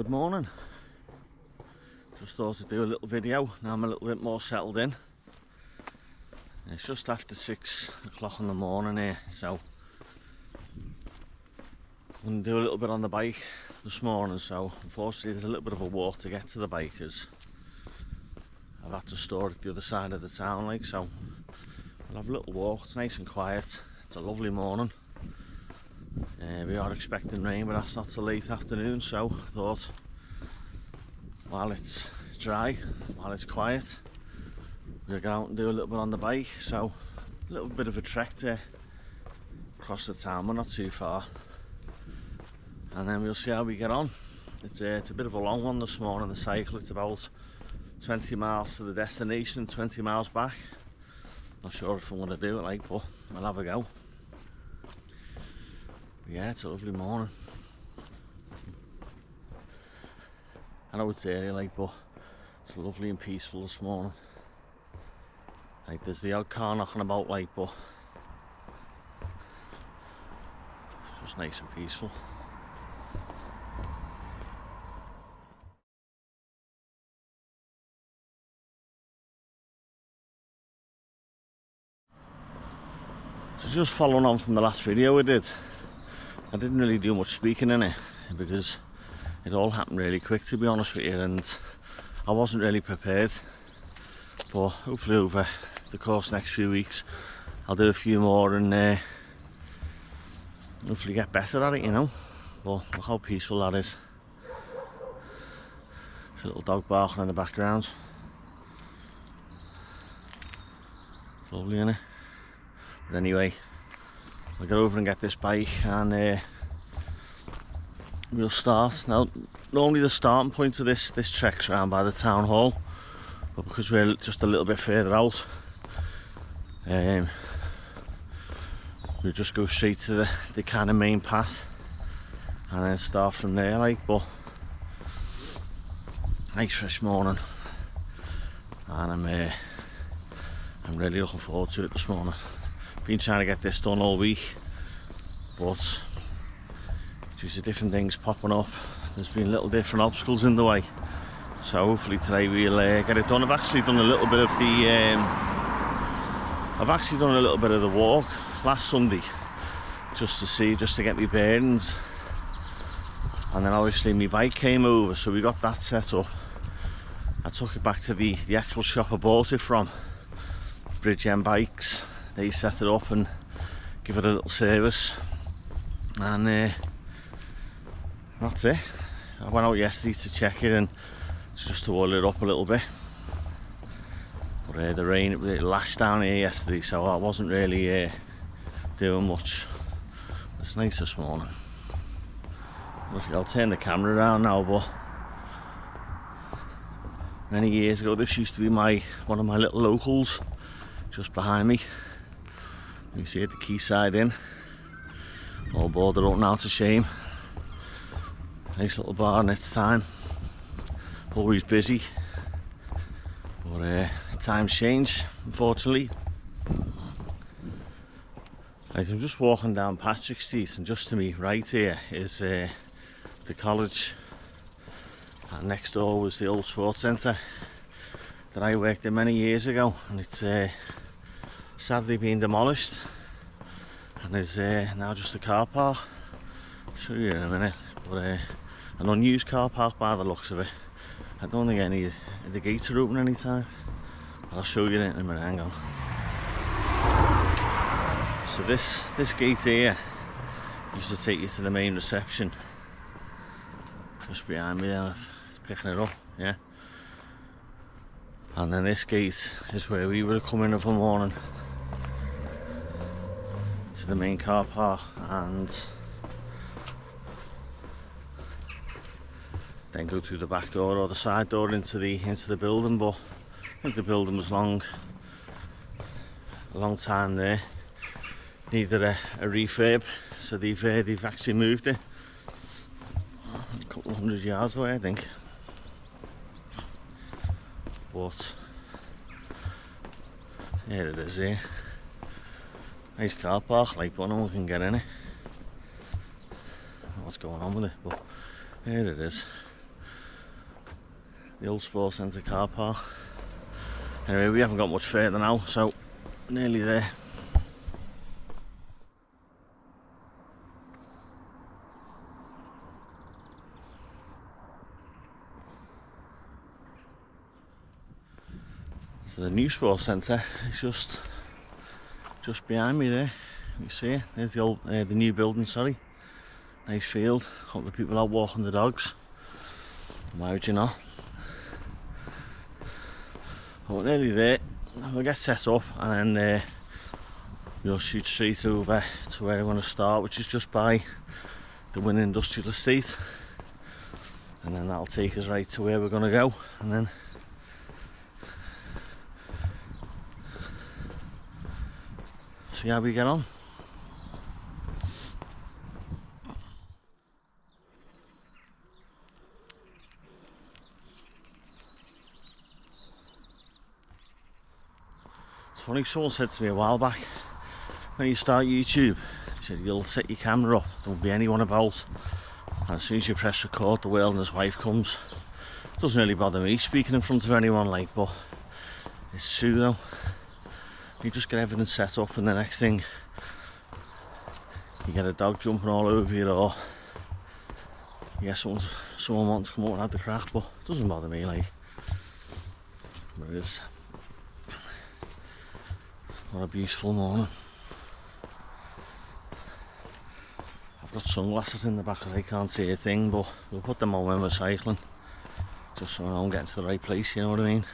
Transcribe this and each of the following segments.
Good morning. Just thought to do a little video. Now I'm a little bit more settled in. It's just after 6 o'clock in the morning here, so I'm going to do a little bit on the bike this morning. So unfortunately there's a little bit of a walk to get to the bike because I've had to store it the other side of the town, like, so I'll have a little walk. It's nice and quiet. It's a lovely morning. We are expecting rain, but that's not till late afternoon, so I thought while it's dry, while it's quiet, we'll go out and do a little bit on the bike. So a little bit of a trek to across the town, but not too far, and then we'll see how we get on. It's a bit of a long one this morning, the cycle. It's about 20 miles to the destination and 20 miles back. Not sure if I'm going to do it, like, but I'll have a go. But yeah, it's a lovely morning. I know it's early, like, but it's lovely and peaceful this morning. Like, there's the odd car knocking about, like, but it's just nice and peaceful. So just following on from the last video we did, I didn't really do much speaking in it because it all happened really quick, to be honest with you, and I wasn't really prepared. But hopefully over the course of the next few weeks I'll do a few more and hopefully get better at it, you know. But look how peaceful that is. There's a little dog barking in the background. It's lovely, isn't it? But anyway, I'll get over and get this bike and we'll start. Now, normally the starting point of this trek's around by the town hall, but because we're just a little bit further out, we'll just go straight to the kind of main path and then start from there, like. But nice fresh morning, and I'm really looking forward to it this morning. Been trying to get this done all week, but due to different things popping up, there's been little different obstacles in the way. So hopefully today we'll get it done. I've actually done a little bit of the walk last Sunday, just to get me bearings, and then obviously my bike came over, so we got that set up. I took it back to the actual shop I bought it from, Bridge End Bikes. They set it up and give it a little service, and that's it. I went out yesterday to check it and just to oil it up a little bit, but the rain, it lashed down here yesterday, so I wasn't really doing much. It's nice this morning. I'll turn the camera around now, but many years ago this used to be one of my little locals just behind me. You can see it, the quayside inn, all boarded up now to shame. Nice little bar in its time, always busy, but times change, unfortunately. Like, I'm just walking down Patrick Street, and just to me right here is the college, and next door was the old sports centre that I worked in many years ago, and it's sadly been demolished, and there's now just a car park. I'll show you in a minute, but an unused car park by the looks of it. I don't think any of the gates are open anytime. I'll show you in a minute, hang on. So this gate here used to take you to the main reception, just behind me there. It's picking it up, yeah. And then this gate is where we would come in every morning to the main car park, and then go through the back door or the side door into the building. But I think the building was a long time there, needed a refurb, so they've actually moved it a couple of 100 yards away, I think. But here it is here. Nice car park, like, but no one can get in it. I don't know what's going on with it, but here it is. the old sports centre car park. Anyway, we haven't got much further now, so nearly there. So the new sports centre is just behind me there. You see it? There's the old, the new building. Sorry, nice field. A couple of people out walking the dogs. Why would you not? But we're nearly there. We'll get set up and then we'll shoot straight over to where I want to start, which is just by the Wynn Industrial Estate, and then that'll take us right to where we're going to go, and then see how we get on. It's funny, someone said to me a while back, when you start YouTube, he said you'll set your camera up, there won't be anyone about, and as soon as you press record, the world and his wife comes. It doesn't really bother me speaking in front of anyone, like, but it's true though. You just get everything set up, and the next thing you get a dog jumping all over you, or you get someone wanting to come up and have the crack, but it doesn't bother me, like. But it is. What a beautiful morning. I've got sunglasses in the back because I can't see a thing, but we'll put them on when we're cycling, just so I'm getting to the right place, you know what I mean?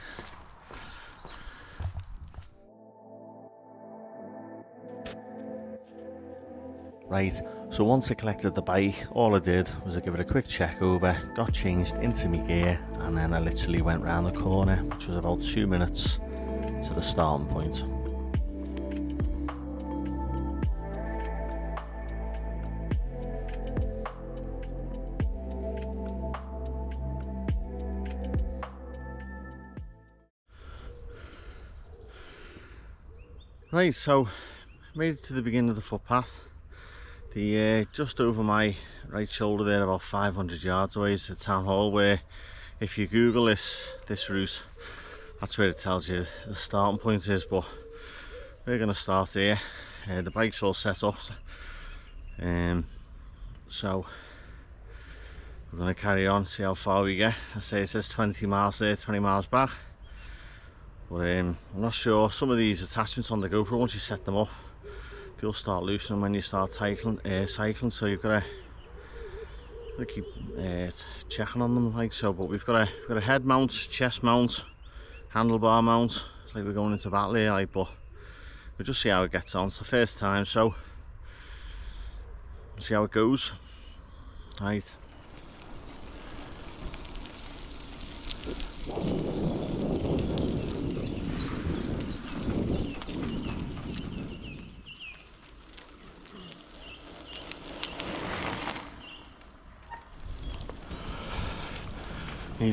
Right, so once I collected the bike, all I did was I give it a quick check over, got changed into my gear, and then I literally went round the corner, which was about 2 minutes to the starting point. Right, so made it to the beginning of the footpath. Just over my right shoulder there, about 500 yards away, is the town hall, where if you Google this route, that's where it tells you the starting point is. But we're going to start here. The bike's all set up, so we're going to carry on, see how far we get. I say it says 20 miles there, 20 miles back. But I'm not sure, some of these attachments on the GoPro, once you set them up, they'll start loosening when you start cycling, so you've got to keep checking on them, like so. But we've got a head mount, chest mount, handlebar mount. It's like we're going into battle here, like, but we'll just see how it gets on. It's the first time, so we'll see how it goes. Right. And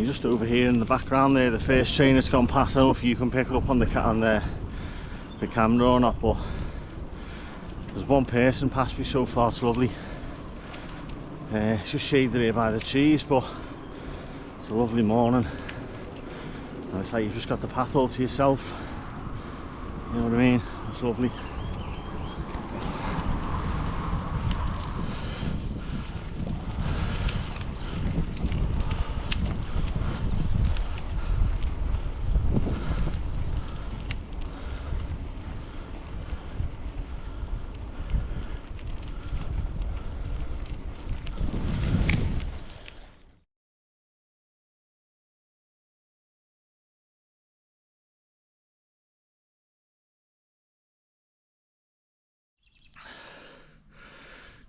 you're just over here in the background there, the first train that's gone past. I don't know if you can pick it up on the camera or not, but there's one person past me so far. It's lovely. It's just shaded here by the trees, but it's a lovely morning, and it's like you've just got the path all to yourself, you know what I mean? It's lovely.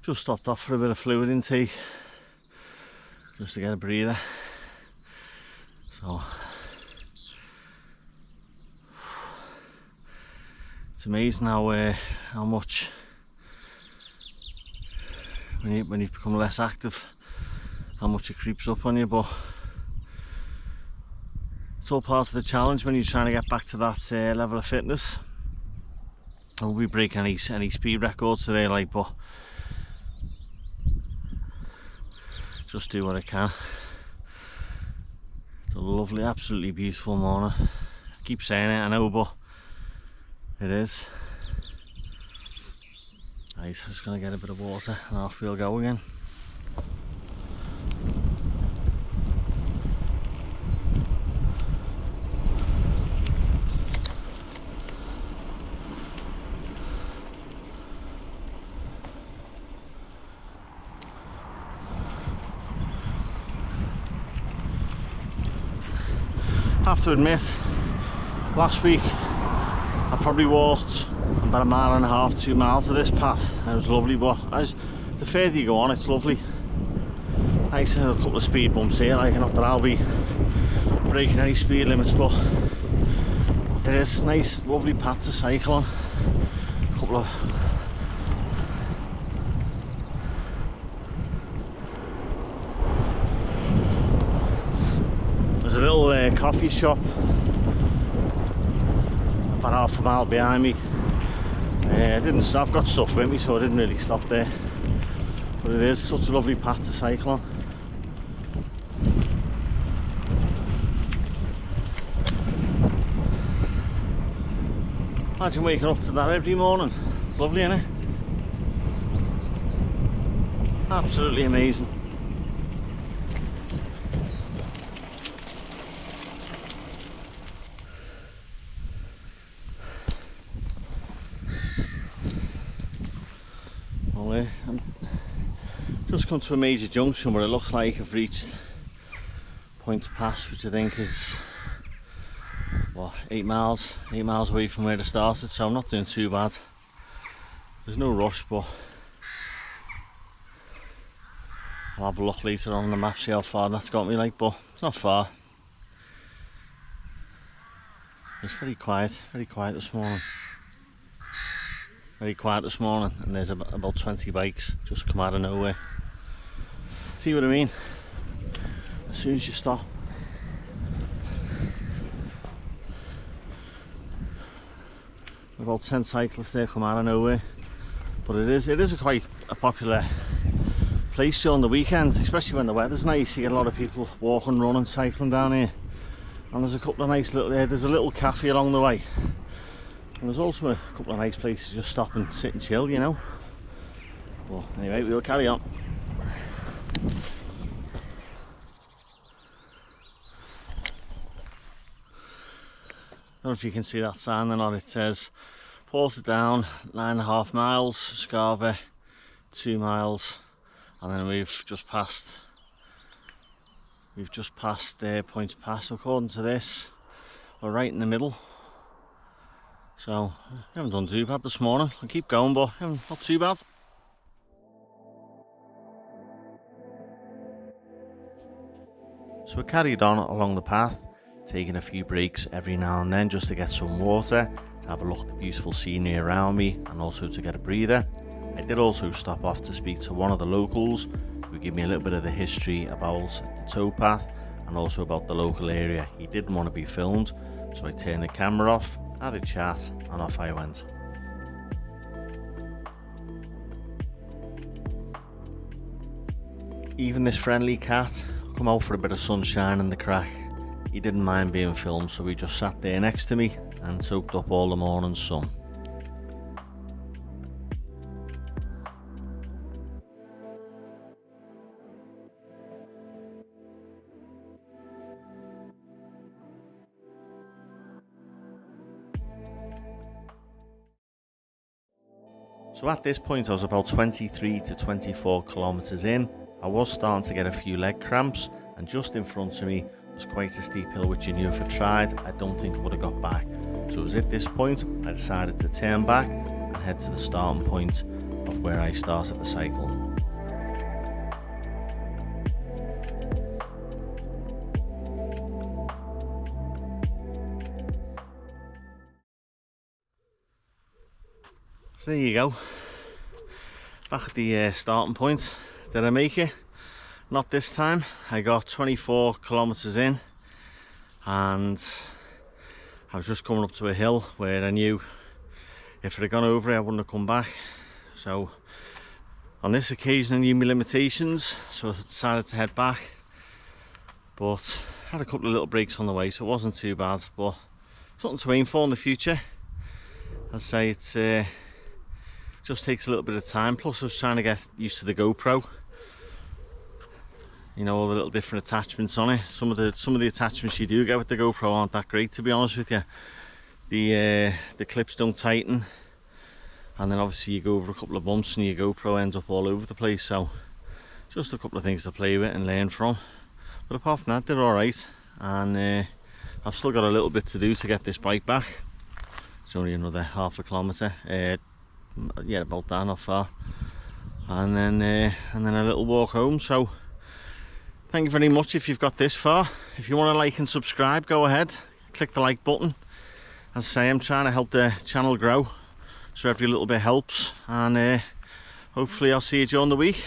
Just stopped off for a bit of fluid intake, just to get a breather. So it's amazing how much when you become less active, how much it creeps up on you. But it's all part of the challenge when you're trying to get back to that level of fitness. I won't be breaking any speed records today, like, but just do what I can. It's a lovely, absolutely beautiful morning. I keep saying it, I know, but it is. Right, just gonna get a bit of water and off we'll go again. I have to admit, last week I probably walked about 1.5 miles, 2 miles of this path, and it was lovely, but as the further you go on, it's lovely. Nice to have a couple of speed bumps here, like, not that I'll be breaking any speed limits, but it is a nice, lovely path to cycle on. A couple of there's a little coffee shop about 1/2 mile behind me. I didn't stop, I've got stuff with me, so I didn't really stop there. But it is such a lovely path to cycle on. Imagine waking up to that every morning. It's lovely, isn't it? Absolutely amazing. Well, I'm just come to a major junction where it looks like I've reached Point Pass, which I think is, what, 8 miles away from where I started, so I'm not doing too bad. There's no rush, but I'll have a look later on the map, see how far that's got me, like, but it's not far. It's very quiet this morning. Very quiet this morning, and there's about 20 bikes just come out of nowhere. See what I mean? As soon as you stop, about 10 cyclists there come out of nowhere. But it is quite a popular place during the weekend, especially when the weather's nice. You get a lot of people walking, running, cycling down here. And there's a couple of nice little, there's a little cafe along the way. And there's also a couple of nice places to just stop and sit and chill, you know. Well, anyway, we'll carry on. I don't know if you can see that sign or not. It says Portadown 9.5 miles, Scarva 2 miles, and then we've just passed Point Pass. According to this, we're right in the middle. So I haven't done too bad this morning. I'll keep going, but not too bad. So I carried on along the path, taking a few breaks every now and then just to get some water, to have a look at the beautiful scenery around me, and also to get a breather. I did also stop off to speak to one of the locals who gave me a little bit of the history about the towpath and also about the local area. He didn't want to be filmed, so I turned the camera off, had a chat, and off I went. Even this friendly cat come out for a bit of sunshine in the crack. He didn't mind being filmed, so he just sat there next to me and soaked up all the morning sun. So at this point I was about 23 to 24 kilometres in. I was starting to get a few leg cramps, and just in front of me was quite a steep hill which I knew if I tried, I don't think I would have got back. So it was at this point I decided to turn back and head to the starting point of where I started the cycle. So there you go, back at the starting point. Did I make it? Not this time. I got 24 kilometres in, and I was just coming up to a hill where I knew if I'd have gone over it I wouldn't have come back. So On this occasion I knew my limitations, so I decided to head back, but had a couple of little breaks on the way, so it wasn't too bad. But something to aim for in the future. I'd say it's just takes a little bit of time, plus I was trying to get used to the GoPro. You know, all the little different attachments on it. Some of the attachments you do get with the GoPro aren't that great, to be honest with you. The clips don't tighten, and then obviously you go over a couple of bumps and your GoPro ends up all over the place. So just a couple of things to play with and learn from. But apart from that, they're alright, and I've still got a little bit to do to get this bike back. It's only another half a kilometre, yeah, about that, not far, and then a little walk home. So thank you very much if you've got this far. If you want to like and subscribe, go ahead, click the like button. As I say, I'm trying to help the channel grow, so every little bit helps, and hopefully I'll see you during the week.